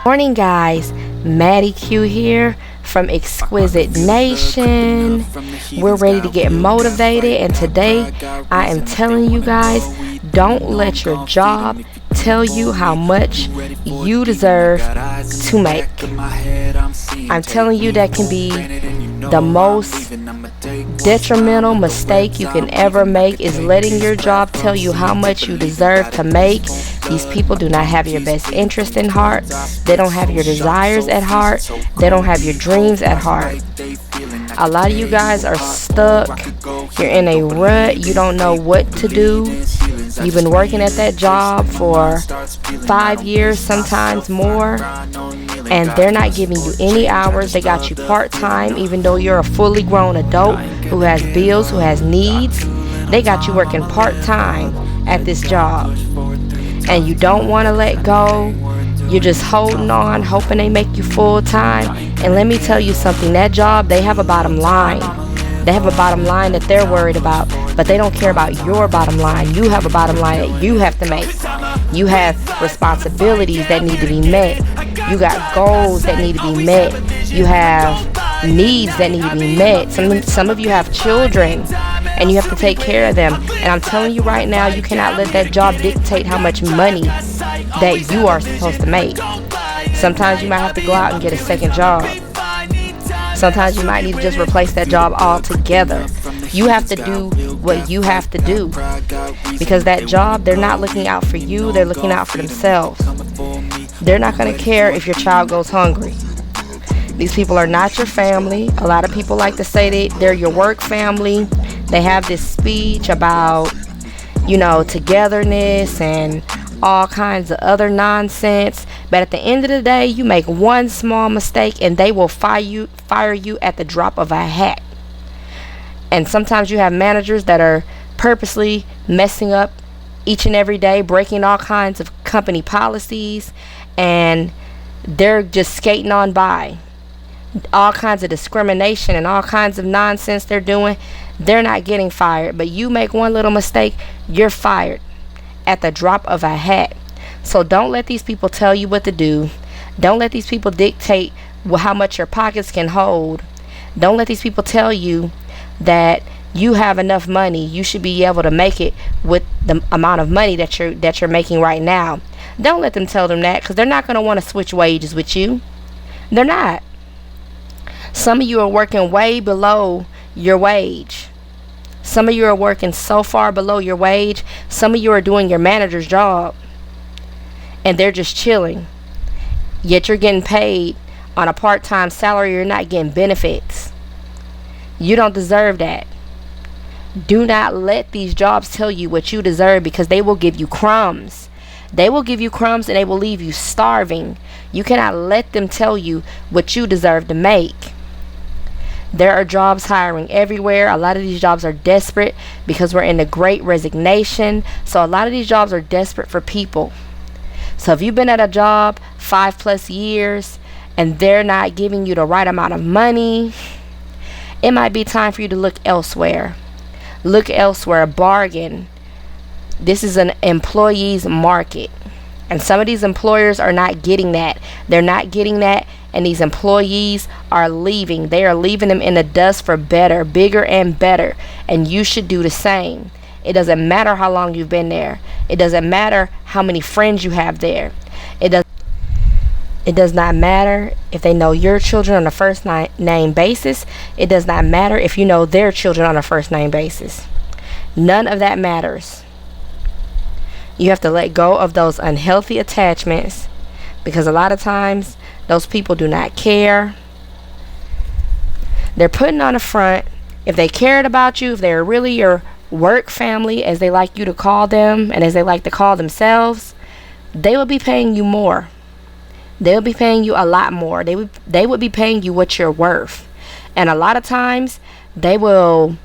Morning, guys. Maddie Q here from Exquisite Nation. We're ready to get motivated, and today I am telling you guys, don't let your job tell you how much you deserve to make. I'm telling you, that can be the most detrimental mistake you can ever make, is letting your job tell you how much you deserve to make. These people do not have your best interest in heart. They don't have your desires at heart. They don't have your dreams at heart. A lot of you guys are stuck. You're in a rut. You don't know what to do. You've been working at that job for 5 years, sometimes more, and they're not giving you any hours. They got you part-time, even though you're a fully grown adult who has bills, who has needs. They got you working part-time at this job, and you don't want to let go. You're just holding on, hoping they make you full-time. And let me tell you something, that job, they have a bottom line. They have a bottom line that they're worried about, but they don't care about your bottom line. You have a bottom line that you have to make. You have responsibilities that need to be met. You got goals that need to be met. You have needs that need to be met. Some of you have children, and you have to take care of them. And I'm telling you right now, you cannot let that job dictate how much money that you are supposed to make. Sometimes you might have to go out and get a second job. Sometimes you might need to just replace that job altogether. You have to do what you have to do, because that job, they're not looking out for you. They're looking out for themselves. They're not going to care if your child goes hungry. These people are not your family. A lot of people like to say they're your work family. They have this speech about, togetherness and all kinds of other nonsense. But at the end of the day, you make one small mistake and they will fire you at the drop of a hat. And sometimes you have managers that are purposely messing up each and every day, breaking all kinds of company policies, and they're just skating on by. All kinds of discrimination and all kinds of nonsense they're doing. They're not getting fired, but you make one little mistake, you're fired at the drop of a hat. So don't let these people tell you what to do. Don't let these people dictate how much your pockets can hold. Don't let these people tell you that you have enough money. You should be able to make it with the amount of money that you're making right now. Don't let them tell them that, because they're not going to want to switch wages with you. They're not. Some of you are working way below your wage. Some of you are working so far below your wage. Some of you are doing your manager's job, and they're just chilling. Yet you're getting paid on a part-time salary. You're not getting benefits. You don't deserve that. Do not let these jobs tell you what you deserve, because they will give you crumbs. They will give you crumbs, and they will leave you starving. You cannot let them tell you what you deserve to make. There are jobs hiring everywhere. A lot of these jobs are desperate because we're in the Great Resignation. So a lot of these jobs are desperate for people. So if you've been at a job 5+ years and they're not giving you the right amount of money, it might be time for you to look elsewhere. Look elsewhere. Bargain. This is an employee's market. And some of these employers are not getting that. They're not getting that. And these employees are leaving. They are leaving them in the dust for better, bigger and better. And you should do the same. It doesn't matter how long you've been there. It doesn't matter how many friends you have there. It does not matter if they know your children on a first name basis. It does not matter if you know their children on a first name basis. None of that matters. You have to let go of those unhealthy attachments, because a lot of times those people do not care. They're putting on a front. If they cared about you, if they're really your work family, as they like you to call them and as they like to call themselves, they would be paying you more. They would be paying you a lot more. They would be paying you what you're worth. And a lot of times they will,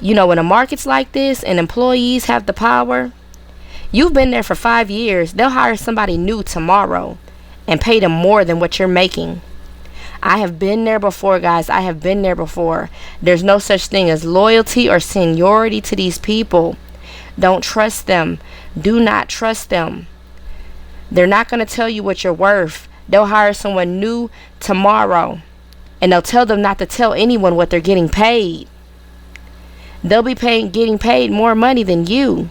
when a market's like this and employees have the power, you've been there for 5 years, they'll hire somebody new tomorrow and pay them more than what you're making. I have been there before, guys. I have been there before. There's no such thing as loyalty or seniority to these people. Don't trust them. Do not trust them. They're not going to tell you what you're worth. They'll hire someone new tomorrow, and they'll tell them not to tell anyone what they're getting paid. They'll be getting paid more money than you,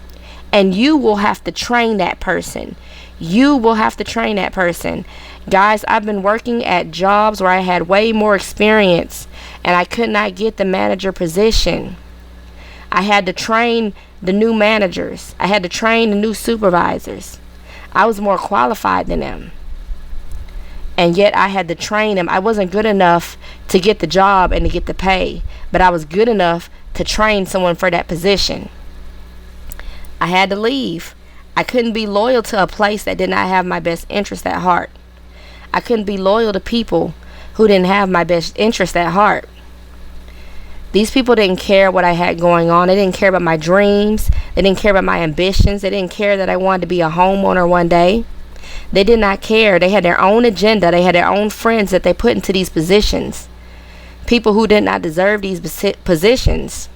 and you will have to train that person. You will have to train that person. Guys, I've been working at jobs where I had way more experience, and I could not get the manager position. I had to train the new managers. I had to train the new supervisors. I was more qualified than them, and yet I had to train them. I wasn't good enough to get the job and to get the pay, but I was good enough to train someone for that position. I had to leave. I couldn't be loyal to a place that did not have my best interest at heart. I couldn't be loyal to people who didn't have my best interest at heart. These people didn't care what I had going on. They didn't care about my dreams. They didn't care about my ambitions. They didn't care that I wanted to be a homeowner one day. They did not care. They had their own agenda. They had their own friends that they put into these positions. People who did not deserve these positions,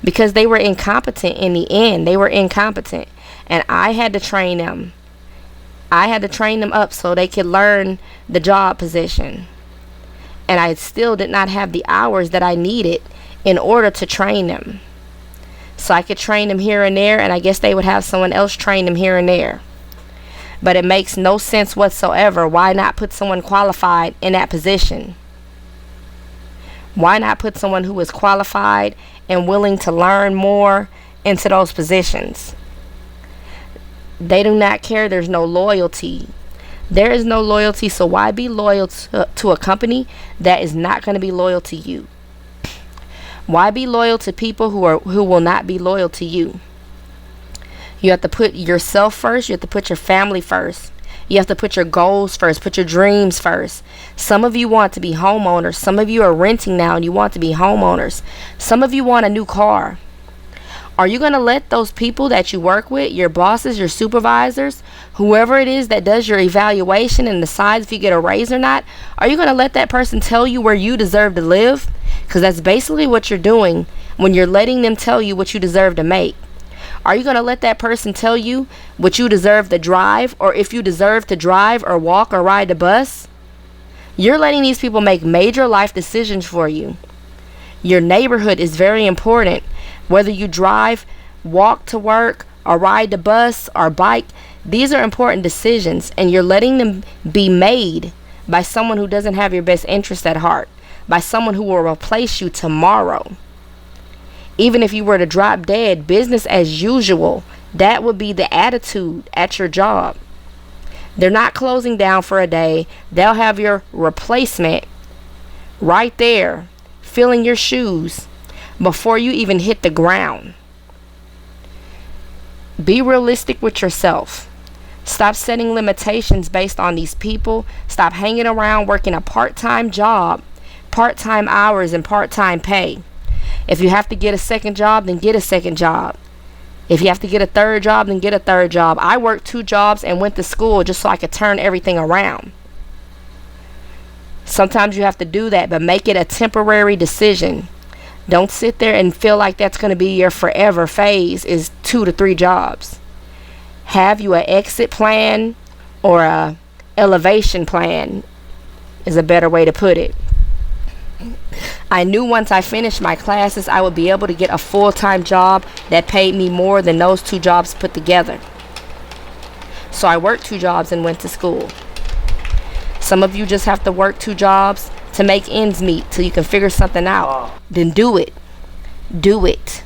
because they were incompetent in the end. They were incompetent. And I had to train them. I had to train them up so they could learn the job position. And I still did not have the hours that I needed in order to train them. So I could train them here and there, and I guess they would have someone else train them here and there. But it makes no sense whatsoever. Why not put someone qualified in that position? Why not put someone who is qualified and willing to learn more into those positions? They do not care. There's no loyalty. There is no loyalty, so why be loyal to a company that is not going to be loyal to you? Why be loyal to people who will not be loyal to you? You have to put yourself first. You have to put your family first. You have to put your goals first. Put your dreams first. Some of you want to be homeowners. Some of you are renting now and you want to be homeowners. Some of you want a new car. Are you going to let those people that you work with, your bosses, your supervisors, whoever it is that does your evaluation and decides if you get a raise or not, are you going to let that person tell you where you deserve to live? Because that's basically what you're doing when you're letting them tell you what you deserve to make. Are you going to let that person tell you what you deserve to drive, or if you deserve to drive or walk or ride the bus? You're letting these people make major life decisions for you. Your neighborhood is very important. Whether you drive, walk to work, or ride the bus or bike, these are important decisions, and you're letting them be made by someone who doesn't have your best interest at heart, by someone who will replace you tomorrow. Even if you were to drop dead, business as usual, that would be the attitude at your job. They're not closing down for a day. They'll have your replacement right there, filling your shoes before you even hit the ground. Be realistic with yourself. Stop setting limitations based on these people. Stop hanging around working a part-time job, part-time hours, and part-time pay. If you have to get a second job, then get a second job. If you have to get a third job, then get a third job. I worked 2 jobs and went to school just so I could turn everything around. Sometimes you have to do that, but make it a temporary decision. Don't sit there and feel like that's going to be your forever phase is 2 to 3 jobs. Have you an exit plan, or a elevation plan is a better way to put it. I knew once I finished my classes, I would be able to get a full-time job that paid me more than those 2 jobs put together. So I worked 2 jobs and went to school. Some of you just have to work 2 jobs to make ends meet till you can figure something out. Then do it. Do it.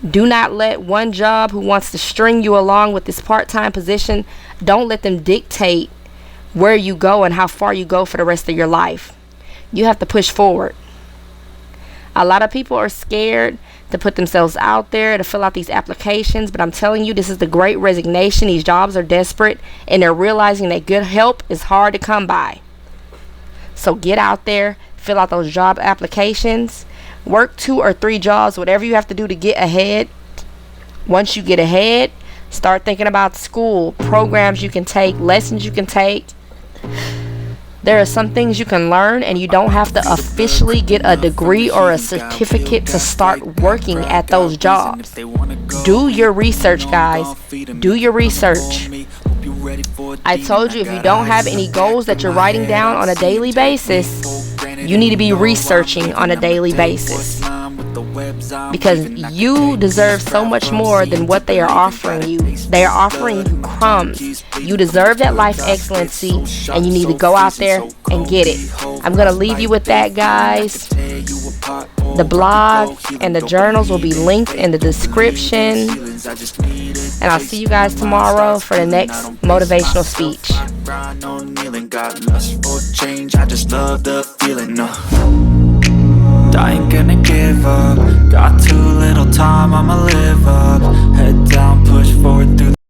Do not let one job who wants to string you along with this part-time position, don't let them dictate where you go and how far you go for the rest of your life. You have to push forward. A lot of people are scared to put themselves out there, to fill out these applications, but I'm telling you, this is the great resignation. These jobs are desperate, and they're realizing that good help is hard to come by. So get out there, fill out those job applications, work 2 or 3 jobs, whatever you have to do to get ahead. Once you get ahead, start thinking about school, programs you can take, lessons you can take. There are some things you can learn, and you don't have to officially get a degree or a certificate to start working at those jobs. Do your research, guys. Do your research. I told you, if you don't have any goals that you're writing down on a daily basis, you need to be researching on a daily basis, because you deserve so much more than what they are offering you. They are offering you crumbs. You deserve that life excellency, and you need to go out there and get it. I'm going to leave you with that, guys. The blog and the journals will be linked in the description. And I'll see you guys tomorrow for the next motivational speech. I just love the feeling. I ain't gonna give up. Got too little time, I'ma live up. Head down, push forward.